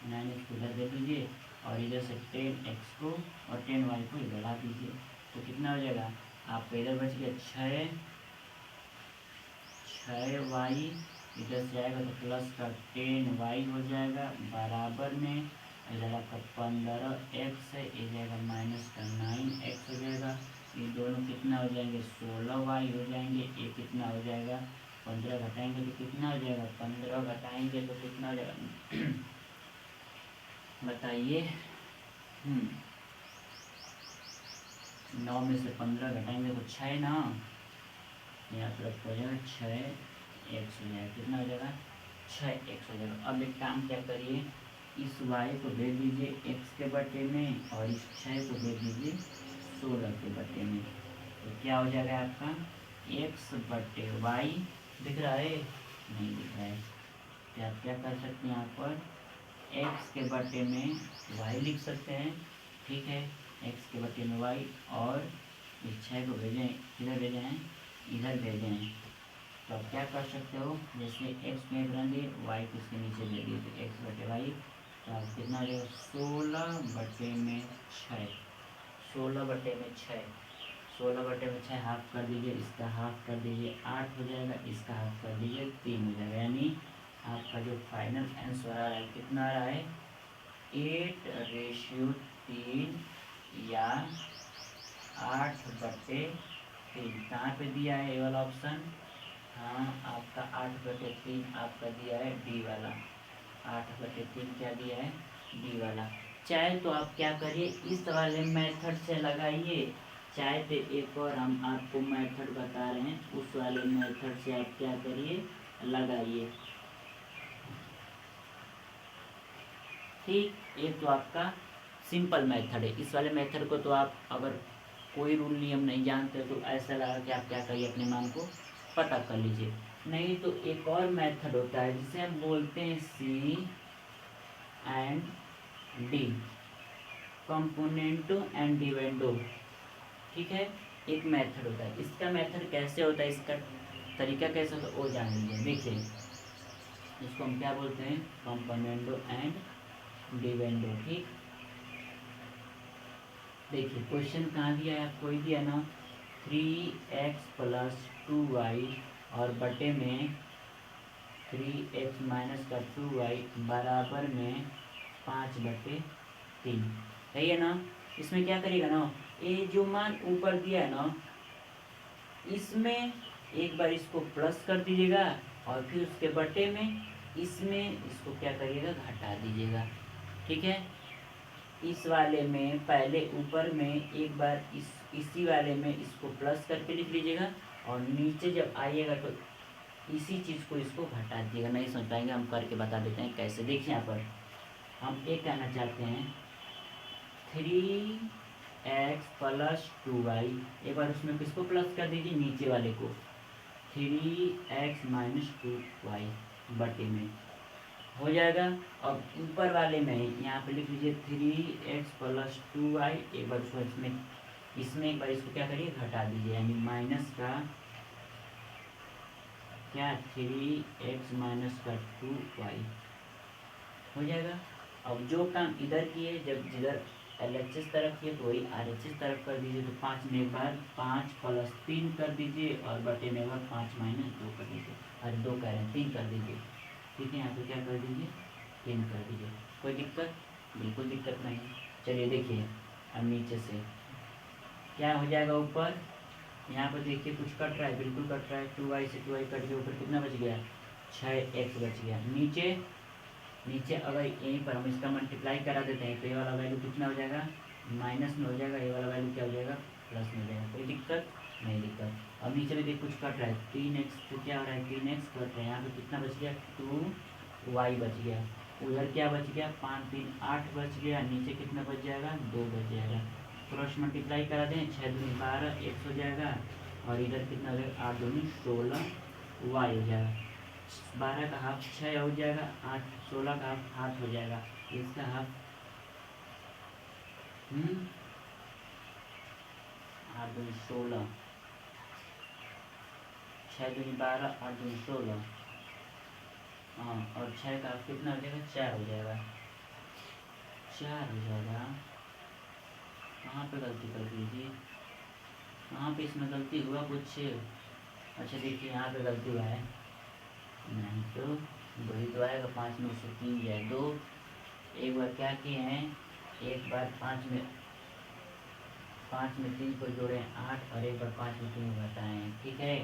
9x को इधर भेज दीजिए और इधर से 10x को और 10y को इधर ला दीजिए। तो कितना हो जाएगा, आपका इधर बच गया 6y, इधर से आएगा तो प्लस का 10y हो जाएगा बराबर में इधर आपका 15x है, ये जाएगा माइनस का 9x हो जाएगा। ये दोनों कितना हो जाएंगे, 16y हो जाएंगे। ये कितना हो जाएगा, 15 घटाएंगे तो कितना हो जाएगा, 15 घटाएंगे तो कितना हो जाएगा बताइए। 9 में से 15 घटाएंगे तो 6 ना, यहाँ तरफ हो जाएगा 6x हो जाएगा। कितना हो जाएगा, 6x हो जाएगा। अब एक काम क्या करिए, इस y को भेज दीजिए x के बटे में और इस 6 को भेज दीजिए 16 के बटे में। तो क्या हो जाएगा आपका, x बटे y दिख रहा है, नहीं दिख रहा है। क्या आप क्या कर सकते हैं, यहाँ पर x के बटे में y लिख सकते हैं, ठीक है। x के बटे में y और इस 6 को भेजें, किधर भेजे हैं, इधर भेजे हैं। तो आप क्या कर सकते हो, जैसे x में बना दिए, y को इसके नीचे दे दिए, तो x बटे y, तो आप कितना हो जाएगा 16 बटे में 6, 16 बटे में 6, 16 बटे में 6 हाफ कर दीजिए, इसका हाफ कर दीजिए 8 हो जाएगा, इसका हाफ कर दीजिए 3 हो जाएगा। यानी आपका जो फाइनल आंसर आ रहा है कितना आ रहा है, 8:3 या 8/3। कहाँ पे दिया है ये वाला ऑप्शन, हाँ आपका 8/3 आपका दिया है डी वाला, 8/3 क्या दिया है, डी वाला। चाहे तो आप क्या करिए, इस वाले मेथड से लगाइए, चाहे तो एक और हम आपको मेथड बता रहे हैं, उस वाले मेथड से आप क्या करिए, लगाइए। ठीक, ये तो आपका सिंपल मेथड है। इस वाले मेथड को तो आप अगर कोई रूल नियम नहीं जानते तो ऐसा लगा कि आप क्या करिए, अपने मान को पता कर लीजिए। नहीं तो एक और मेथड होता है जिसे हम बोलते हैं C and D, componendo and dividendo, ठीक है। एक मेथड होता है, इसका मेथड कैसे होता है, इसका तरीका कैसे होता है वो जान लीजिए। देखिए इसको हम क्या बोलते हैं, कंपोनेंटो एंड डिविडेंडो, ठीक। देखिए क्वेश्चन कहाँ दिया है आपको, दिया ना 3x + 2y और बटे में 3x - 2y बराबर में 5/3, सही है ना। इसमें क्या करिएगा ना, ये जो मान ऊपर दिया है ना, इसमें एक बार इसको प्लस कर दीजिएगा और फिर उसके बटे में इसमें इसको क्या करिएगा, घटा दीजिएगा, ठीक है। इस वाले में पहले ऊपर में एक बार इसी वाले में इसको प्लस करके लिख लीजिएगा और नीचे जब आइएगा तो इसी चीज़ को इसको घटा दीजिएगा। नहीं समझ पाएंगे, हम करके बता देते हैं कैसे। देखिए यहाँ पर हम एक कहना चाहते हैं 3x + 2y, एक बार उसमें किसको प्लस कर दीजिए, नीचे वाले को, 3x - 2y बटे में हो जाएगा। अब ऊपर वाले में यहाँ पे लिख लीजिए 3x + 2y, एक बार उसको इसमें एक बार इसको क्या करिए, घटा दीजिए, यानी माइनस का क्या 3x - 2y हो जाएगा। अब जो काम इधर किए, जब जिधर LHS तरफ किए तो वही RHS तरफ कर दीजिए। तो 5 में एक बार 5 + 3 कर दीजिए और बटे में एक बार 5 - 2 कर दीजिए, अरे 2 कह रहे हैं 3 कर दीजिए, ठीक है। यहाँ पे क्या कर दीजिए, 3 कर दीजिए। कोई दिक्कत, बिल्कुल दिक्कत नहीं। चलिए देखिए अब नीचे से क्या हो जाएगा, ऊपर यहाँ पर देखिए कुछ कट रहा है, बिल्कुल कट रहा है, 2y से 2y कट गया, ऊपर कितना बच गया, 6x बच गया। नीचे अगर यहीं पर हम इसका मल्टीप्लाई करा देते हैं तो ये वाला वैल्यू कितना हो जाएगा, माइनस में हो जाएगा, ये वाला वैल्यू क्या हो जाएगा, प्लस में हो जाएगा। कोई दिक्कत नहीं, दिक्कत। अब नीचे में देखिए कुछ कट रहा है, 3x तो क्या हो रहा है, 3x कट रहा है, यहाँ पे कितना बच गया, 2y बच गया। उधर क्या बच गया, 5 3 8 बच गया, नीचे कितना बच जाएगा, 2 बच जाएगा। क्रॉस मल्टीप्लाई करा दें, 6 दूनी 12 x हो जाएगा और इधर कितना हो जाएगा, 8 दूनी 16 वाई हो जाएगा। 12 का हाफ 6 हो जाएगा, 8 16 का हाफ 8 हो जाएगा, इसका हाफ 8 दूनी 16, 6 दूनी 12, 8 दूनी 16, हाँ, और 6 का हाफ कितना हो जाएगा, 4 हो जाएगा, 4 हो जाएगा। कहाँ पे गलती कर दीजिए, कहाँ पे इसमें गलती हुआ कुछ। अच्छा देखिए यहाँ पे गलती हुआ है, नहीं तो 2 ही तो आएगा, 5 में से 3 गया 2। एक बार क्या किए हैं, एक बार 5 में 3 को जोड़े 8, और एक बार 5 में 3 को घटाए हैं, ठीक है।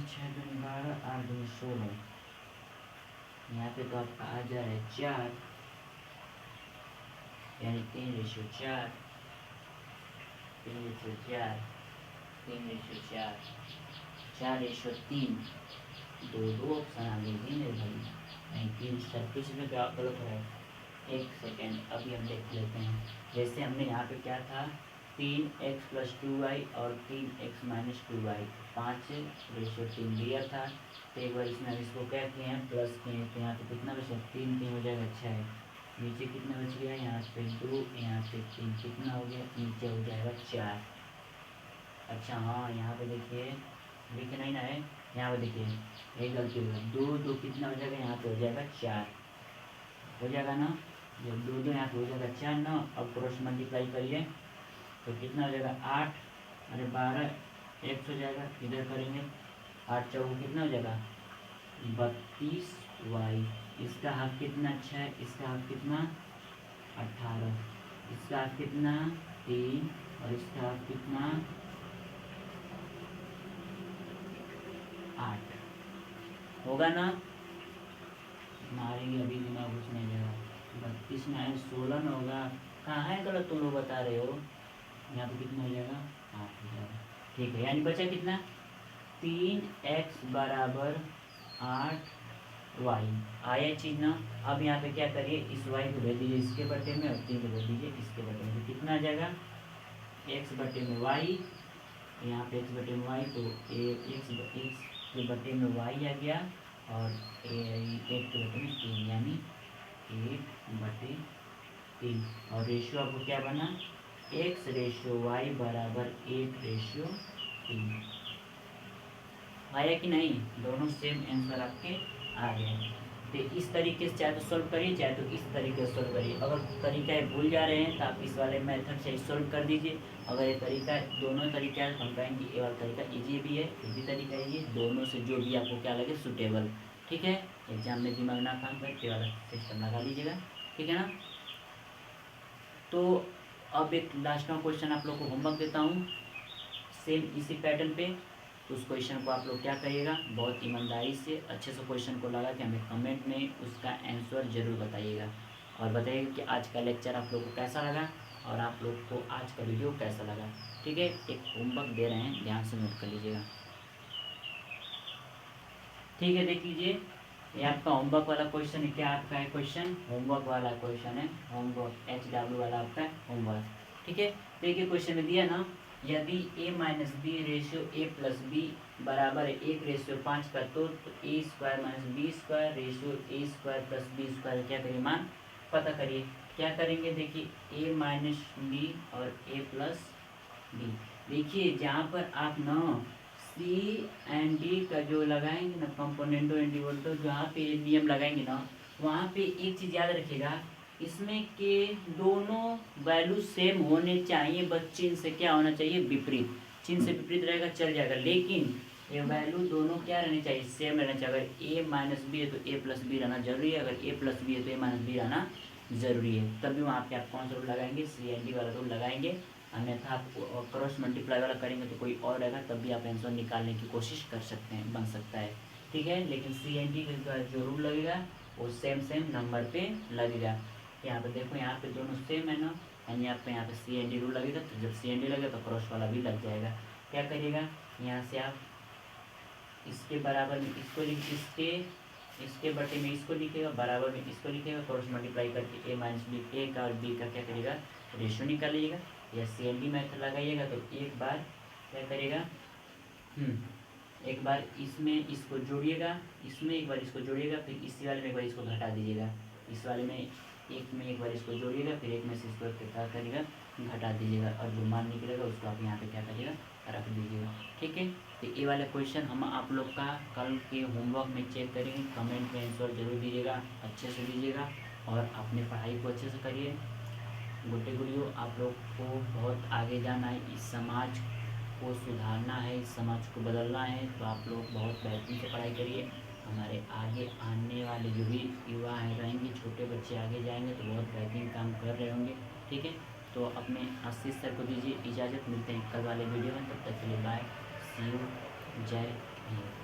छः दूनी 12, 8 दूनी 16, यहाँ पे तो आपका आ जा रहा है 4, यानी 3:4, 3:4, 3:4, 4:3, 2 ऑप्शन आ गई थी मेरे भाई, नहीं 3 36 में क्या गलत हो रहा है। एक सेकेंड, अभी हम देख लेते हैं। जैसे हमने यहाँ पे क्या था, 3x + 2y और 3x - 2y, 5:3 दिया था। तो एक बार इसमें हम इसको क्या किए हैं, प्लस किए हैं, तो यहाँ पे कितना बचा, 3 3 हो जाएगा, 6। नीचे कितना बच गया, यहाँ पे 2, यहाँ पे 3, कितना हो गया, नीचे हो जाएगा 4। अच्छा हाँ, यहाँ पे देखिए लिखे नहीं ना है, यहाँ पे देखिए एक गलती हो गई, 2 2 कितना हो जाएगा, यहाँ पे हो जाएगा 4 हो जाएगा ना। जब 2 2 यहाँ पे हो जाएगा 4 ना, अब क्रॉस मल्टीप्लाई करिए तो कितना हो जाएगा 8, अरे 12 x हो जाएगा, इधर करेंगे 8 चौको कितना हो जाएगा 32y। इसका हाफ कितना 6, इसका हाफ कितना 18, इसका हाफ कितना 3, और इसका हाफ कितना 8 होगा ना। मारेंगे अभी, दिमाग कुछ नहीं जाएगा। 32 में 16 में होगा, कहाँ है गलत तुम लोग बता रहे हो। यहाँ पे कितना हो जाएगा 8 हो जाएगा, ठीक है। यानी बचा कितना 3x = 8y, आया चीज ना। अब यहाँ पे क्या करिए, इस y को भेज दीजिए इसके बटे में, और 3 को भेज दीजिए इसके बटे में, तो कितना आ जाएगा x बटे में y, यहाँ पे x बटे में y, तो x के बटे में y आ गया, और 8 के बटे में 3, यानी 8/3। और रेशियो आपको क्या बना, x/y = 8/3। आया कि नहीं, दोनों सेम आंसर आपके आ गए। तो इस तरीके से चाहे तो सॉल्व करिए, चाहे तो इस तरीके से सॉल्व करिए। अगर तरीका भूल जा रहे हैं तो आप इस वाले मेथड से सॉल्व कर दीजिए। अगर ये तरीका, दोनों तरीका है, हम कहेंगे ये वाला तरीका इजी भी है, ये भी तरीका है, ये दोनों से जो भी आपको क्या लगे सूटेबल, ठीक है। एग्जाम में दिमाग ना काम करे, ये वाला सिस्टम लगा लीजिएगा, ठीक है ना। तो अब एक लास्ट में क्वेश्चन आप लोग को होमवर्क देता हूँ, सेम इसी पैटर्न पे। उस क्वेश्चन को आप लोग क्या करिएगा, बहुत ईमानदारी से अच्छे से क्वेश्चन को लगा के हमें कमेंट में उसका आंसर जरूर बताइएगा, और बताइएगा कि आज का लेक्चर आप लोग को कैसा लगा, और आप लोग को आज का वीडियो कैसा लगा, ठीक है। एक होमवर्क दे रहे हैं, ध्यान से नोट कर लीजिएगा, ठीक है। देख लीजिए, ये आपका होमवर्क वाला क्वेश्चन है। क्या आपका है क्वेश्चन, होमवर्क वाला क्वेश्चन है, होमवर्क HW वाला आपका होमवर्क, ठीक है। देखिए क्वेश्चन में दिया ना, यदि a - b ratio a + b बराबर 1/5 का, तो a² - b² ratio a² + b² क्या करिए, मान पता करिए। क्या करेंगे, देखिए a - b और a + b। देखिए जहाँ पर आप ना सी एंड डी का जो लगाएंगे ना, कंपोनेंटो इंडिविजुअल, जहाँ पे नियम लगाएंगे ना, वहाँ पे एक चीज़ याद रखिएगा, इसमें के दोनों वैल्यू सेम होने चाहिए, बस चिन्ह से क्या होना चाहिए, विपरीत। चिन्ह से विपरीत रहेगा चल जाएगा, लेकिन ये वैल्यू दोनों क्या रहनी चाहिए, सेम रहना चाहिए। अगर a - b है तो a + b रहना जरूरी है, अगर a + b है तो a - b रहना जरूरी है। तभी वहाँ पे आप कौन सा रूल लगाएंगे, CND वाला रूल लगाएंगे। अन्यथा आप क्रॉस मल्टीप्लाई वाला करेंगे तो कोई और रहेगा, तब भी आप आंसर निकालने की कोशिश कर सकते हैं, बन सकता है, ठीक है। लेकिन CND का जो रूल लगेगा वो सेम नंबर पे लगेगा। यहाँ पे देखो, यहाँ पे दोनों सेम है ना, यानी आप यहाँ पे CND रूल लगेगा, तो जब CND लगेगा तो क्रॉस वाला भी लग जाएगा। क्या करिएगा, यहाँ से आप इसके बराबर में इसको लिख, इसके बटे में इसको लिखेगा, बराबर में इसको लिखेगा, क्रॉस मल्टीप्लाई करके a माइनस बी, ए का और बी का क्या करेगा, रेशियो निकालिएगा। या CND मेथड लगाइएगा तो एक बार क्या करेगा, एक बार इसमें इसको जोड़िएगा, इसमें एक बार इसको जोड़िएगा, फिर इसी वाले में एक बार इसको घटा दीजिएगा, इस वाले में एक बार इसको जोड़िएगा, फिर एक में से इसको क्या करिएगा, घटा दीजिएगा, और जो मान निकलेगा उसको आप यहाँ पे क्या करिएगा, रख दीजिएगा। ठीक है, तो ये वाला क्वेश्चन हम आप लोग का कल के होमवर्क में चेक करेंगे। कमेंट में आंसर जरूर दीजिएगा, अच्छे से दीजिएगा, और अपने पढ़ाई को अच्छे से करिए। गुड्डे गुड़ियों, आप लोग को बहुत आगे जाना है, इस समाज को सुधारना है, इस समाज को बदलना है, तो आप लोग बहुत बेहतरीन से पढ़ाई करिए। हमारे आगे आने वाले जो भी युवा हैं रहेंगे, छोटे बच्चे आगे जाएंगे तो बहुत बेहतरीन काम कर रहे होंगे। ठीक है, तो अपने आशीष सर को दीजिए इजाज़त, मिलते हैं कल वाले वीडियो में, तब तक के लिए बाय, सी यू, जय हिंद।